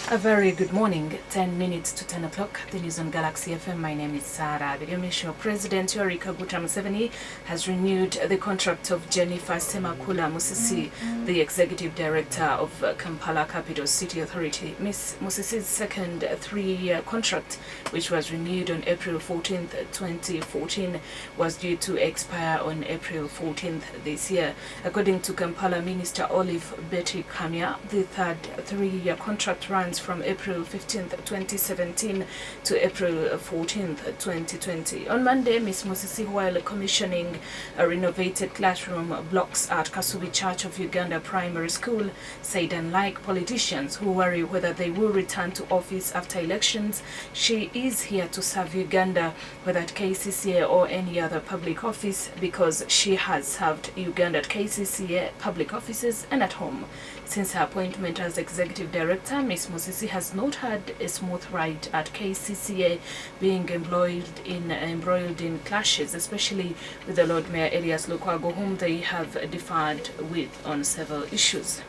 A very good morning, 10 minutes to 10 o'clock. The news on Galaxy FM. My name is Sarah Biryomumaisho. President Agagwirrawo Museveni has renewed the contract of Jennifer Semakula Musisi, the Executive Director of Kampala Capital City Authority. Ms. Musisi's second three-year contract, which was renewed on April 14th, 2014, was due to expire on April 14th this year. According to Kampala Minister Olive Betty Kamya, the third three-year contract runs from April 15th, 2017 to April 14th, 2020. On Monday, Ms. Musisi, while commissioning renovated classroom blocks at Kasubi Church of Uganda Primary School, said unlike politicians who worry whether they will return to office after elections, she is here to serve Uganda, whether at KCCA or any other public office, because she has served Uganda at KCCA, public offices and at home. Since her appointment as Executive Director, Ms. Musisi has not had a smooth ride at KCCA, being embroiled in clashes, especially with the Lord Mayor Elias Lukwago, whom they have differed with on several issues.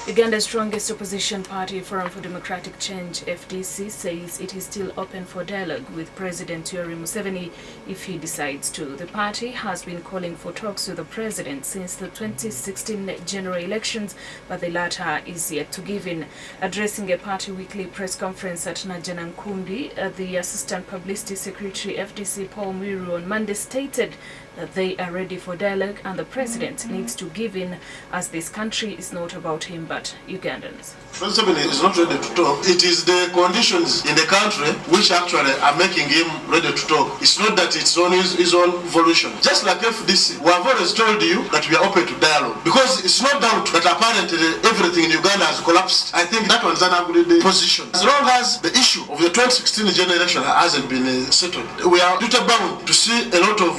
Uganda's strongest opposition party, Forum for Democratic Change, FDC, says it is still open for dialogue with President Yoweri Museveni if he decides to. The party has been calling for talks with the president since the 2016 general elections, but the latter is yet to give in. Addressing a party weekly press conference at Najanankumbi, the Assistant Publicity Secretary, FDC, Paul Mwiru, on Monday stated that they are ready for dialogue and the president needs to give in, as this country is not about him but Ugandans. President is not ready to talk. It is the conditions in the country which actually are making him ready to talk. It's not that it's on his own volition. Just like FDC, we have always told you that we are open to dialogue, because it's no doubt that apparently everything in Uganda has collapsed. I think that one's an ugly position. As long as the issue of the 2016 general election hasn't been settled, we are duty bound to see a lot of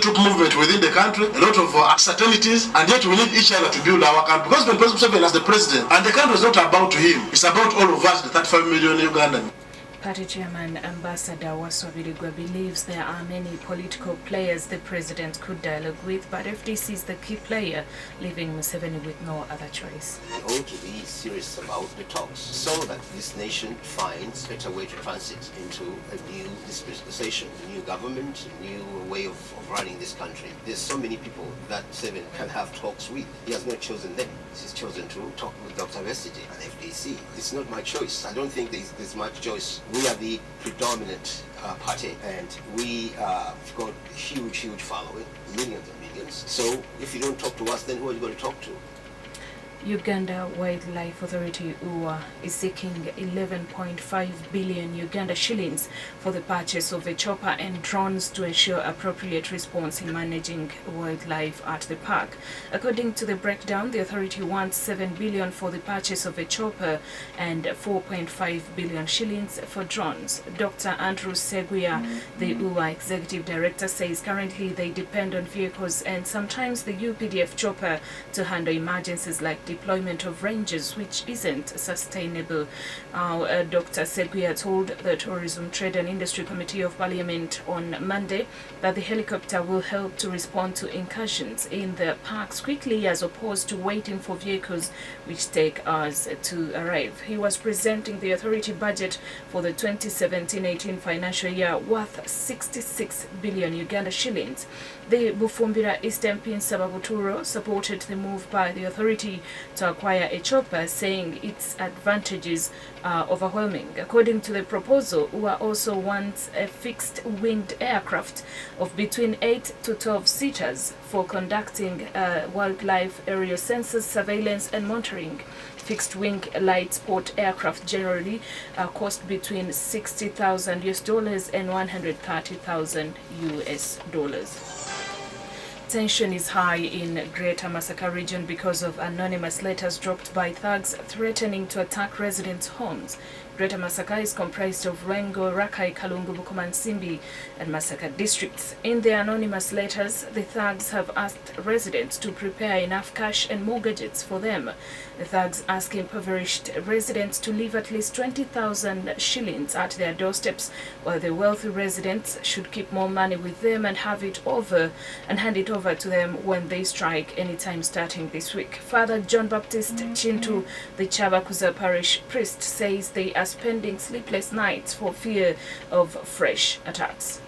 movement within the country, a lot of uncertainties, and yet we need each other to build our country. Because when President Museveni as the president, and the country is not about him, it's about all of us, the 35 million Ugandans. Party Chairman Ambassador Waswabiligwa believes there are many political players the president could dialogue with, but FDC is the key player, leaving Museveni with no other choice. We ought to be serious about the talks so that this nation finds a better way to transit into a new dispensation, a new government, a new way of running this country. There's so many people that Museveni can have talks with. He has not chosen them. He's chosen to talk with Dr. Vestige and FDC. It's not my choice. I don't think there's much choice. We are the predominant party, and we have got a huge following, millions and millions. So if you don't talk to us, then who are you going to talk to? Uganda Wildlife Authority UWA is seeking 11.5 billion Uganda shillings for the purchase of a chopper and drones to ensure appropriate response in managing wildlife at the park. According to the breakdown, the authority wants 7 billion for the purchase of a chopper and 4.5 billion shillings for drones. Dr. Andrew Seguya, the UWA Executive Director, says currently they depend on vehicles and sometimes the UPDF chopper to handle emergencies like deployment of rangers, which isn't sustainable. Dr. Seguya told the Tourism, Trade and Industry Committee of Parliament on Monday that the helicopter will help to respond to incursions in the parks quickly, as opposed to waiting for vehicles which take hours to arrive. He was presenting the authority budget for the 2017-18 financial year worth 66 billion Uganda shillings. The Bufumbira Eastern Pin Sababuturo supported the move by the authority to acquire a chopper, saying its advantages are overwhelming. According to the proposal, UWA also wants a fixed-winged aircraft of between 8 to 12 seaters for conducting wildlife aerial sensors, surveillance and monitoring. Fixed-wing light sport aircraft generally cost between $60,000 and $130,000. Tension is high in Greater Masaka region because of anonymous letters dropped by thugs threatening to attack residents' homes. Greater Masaka is comprised of Rengo, Rakai, Kalungu, Bukuma, and Simbi and Masaka districts. In their anonymous letters, the thugs have asked residents to prepare enough cash and mortgages for them. The thugs ask impoverished residents to leave at least 20,000 shillings at their doorsteps, while the wealthy residents should keep more money with them and hand it over to them when they strike anytime starting this week. Father John Baptist Chintu, the Chavakuza parish priest, says they are spending sleepless nights for fear of fresh attacks.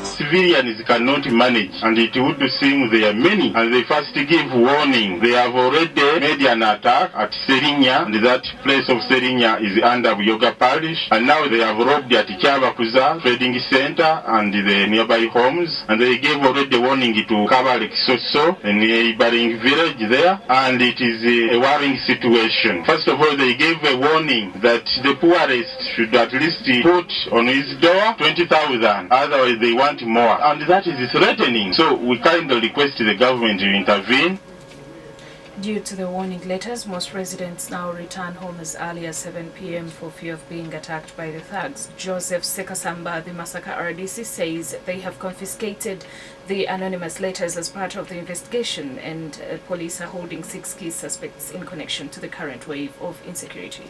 Civilians cannot manage, and it would seem they are many, and they first give warning. They have already made an attack at Serinya, and that place of Serinya is under Buyoga Parish, and now they have robbed at Chavakuza Trading Center and the nearby homes, and they gave already warning to Kabalek Soso, a neighboring village there, and it is a worrying situation. First of all, they gave a warning that the poorest should at least put on his door 20,000, otherwise they want more, and that is threatening. So we kindly request the government to intervene. Due to the warning letters, most residents now return home as early as 7 p.m. for fear of being attacked by the thugs. Joseph Sekasamba, the Masaka RDC, says they have confiscated the anonymous letters as part of the investigation, and police are holding 6 key suspects in connection to the current wave of insecurity.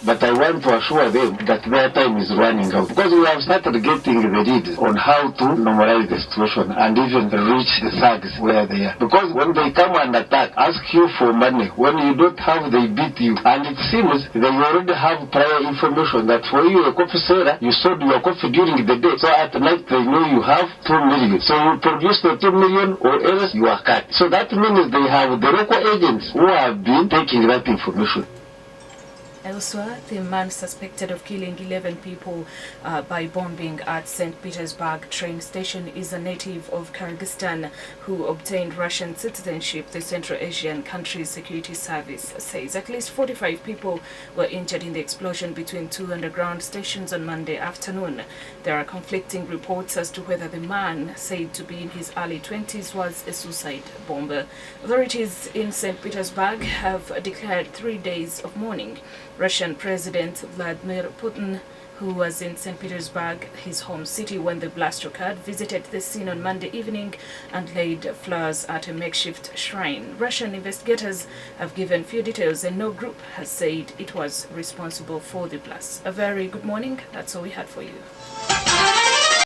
But I want to assure them that their time is running out, because we have started getting the leads on how to normalize the situation and even reach the thugs where they are. Because when they come and attack, ask you for money. When you don't have, they beat you. And it seems they already have prior information that for you, a coffee seller, you sold your coffee during the day. So at night, they know you have 2 million. So you produce the 2 million or else you are cut. So that means they have the local agents who have been taking that information. Elsewhere, the man suspected of killing 11 people by bombing at St. Petersburg train station is a native of Kyrgyzstan who obtained Russian citizenship, the Central Asian country's security service says. At least 45 people were injured in the explosion between 2 underground stations on Monday afternoon. There are conflicting reports as to whether the man, said to be in his early 20s, was a suicide bomber. Authorities in St. Petersburg have declared 3 days of mourning. Russian President Vladimir Putin, who was in St. Petersburg, his home city, when the blast occurred, visited the scene on Monday evening and laid flowers at a makeshift shrine. Russian investigators have given few details, and no group has said it was responsible for the blast. A very good morning. That's all we had for you.